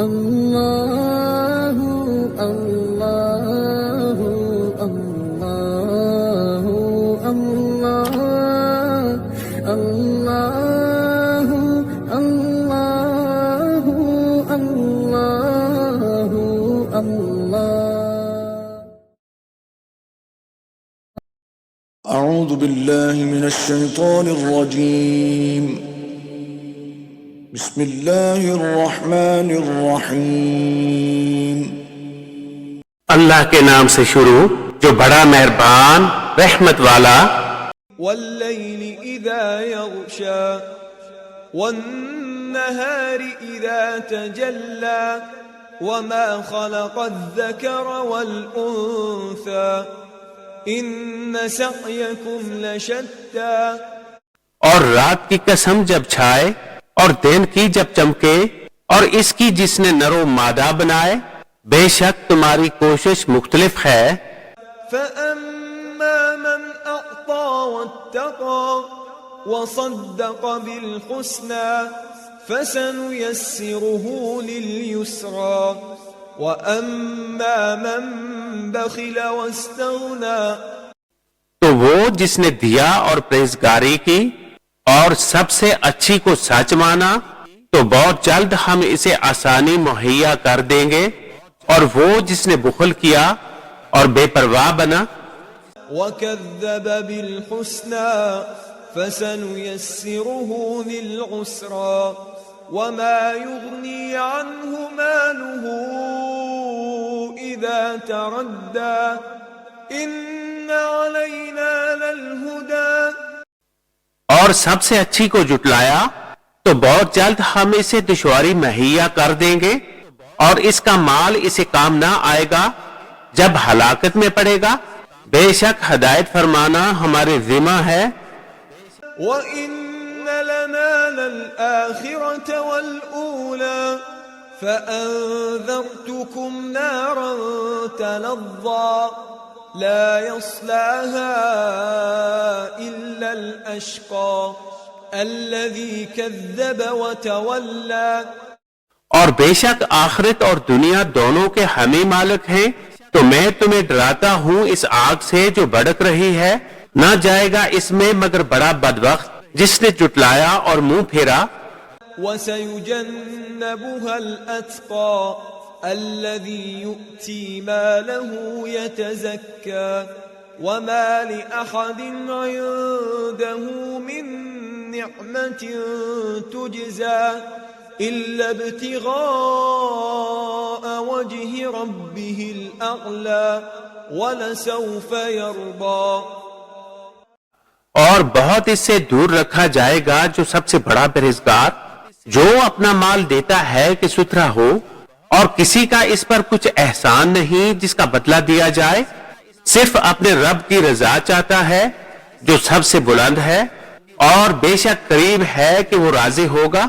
اللہ اللہ اللہ اللہ اللہ اللہ اللہ اللہ۔ اعوذ باللہ من الشیطان الرجیم، بسم اللہ الرحمن الرحیم۔ اللہ کے نام سے شروع جو بڑا مہربان رحمت والا۔ واللیل اذا یغشا والنہار اذا تجلا وما خلق الذکر والانثى ان سعیکم لشتی۔ اور رات کی قسم جب چھائے اور دن کی جب چمکے اور اس کی جس نے نر و مادہ بنائے، بے شک تمہاری کوشش مختلف ہے۔ فَأَمَّا مَنْ أَعْطَى وَاتَّقَى وَصَدَّقَ بِالْحُسْنَى فَسَنُيَسِّرُهُ لِلْيُسْرَى وَأَمَّا مَنْ بَخِلَ وَاسْتَغْنَى۔ تو وہ جس نے دیا اور پرہیزگاری کی اور سب سے اچھی کو سچ مانا تو بہت جلد ہم اسے آسانی مہیا کر دیں گے، اور وہ جس نے بخل کیا اور بے پرواہ بنا۔ وَكَذَّبَ بِالْحُسْنَى فَسَنُيَسِّرُهُ لِلْعُسْرَى وَمَا يُغْنِي عَنْهُ مَالُهُ إِذَا تَرَدَّى إِنَّ عَلَيْنَا لَلْهُدَى۔ اور سب سے اچھی کو جٹلایا تو بہت جلد ہم اسے دشواری مہیا کر دیں گے، اور اس کا مال اسے کام نہ آئے گا جب ہلاکت میں پڑے گا۔ بے شک ہدایت فرمانا ہمارے ذمہ ہے۔ وَإِنَّ لَنَا لَلْآخِرَةَ وَالْأُولَى فَأَنذَرْتُكُمْ نَارًا تَلَظَّى لا يصلاها إلا الأشقى الذي كذب وتولى۔ اور بے شک آخرت اور دنیا دونوں کے ہم ہی مالک ہیں، تو میں تمہیں ڈراتا ہوں اس آگ سے جو بھڑک رہی ہے، نہ جائے گا اس میں مگر بڑا بدبخت جس نے جٹلایا اور منہ پھیرا۔ وَسَيُجَنَّبُهَا الْأَتْقَى الَّذِي يُؤْتِي مَالَهُ يَتَزَكَّى وَمَا لِأَحَدٍ عِندَهُ مِن نِّعْمَةٍ تُجْزَى إِلَّا ابْتِغَاءَ وَجْهِ رَبِّهِ الْأَعْلَى وَلَسَوْفَ يَرْضَى۔ اور بہت اس سے دور رکھا جائے گا جو سب سے بڑا پرہیزگار، جو اپنا مال دیتا ہے کہ ستھرا ہو، اور کسی کا اس پر کچھ احسان نہیں جس کا بدلہ دیا جائے، صرف اپنے رب کی رضا چاہتا ہے جو سب سے بلند ہے، اور بے شک قریب ہے کہ وہ راضی ہوگا۔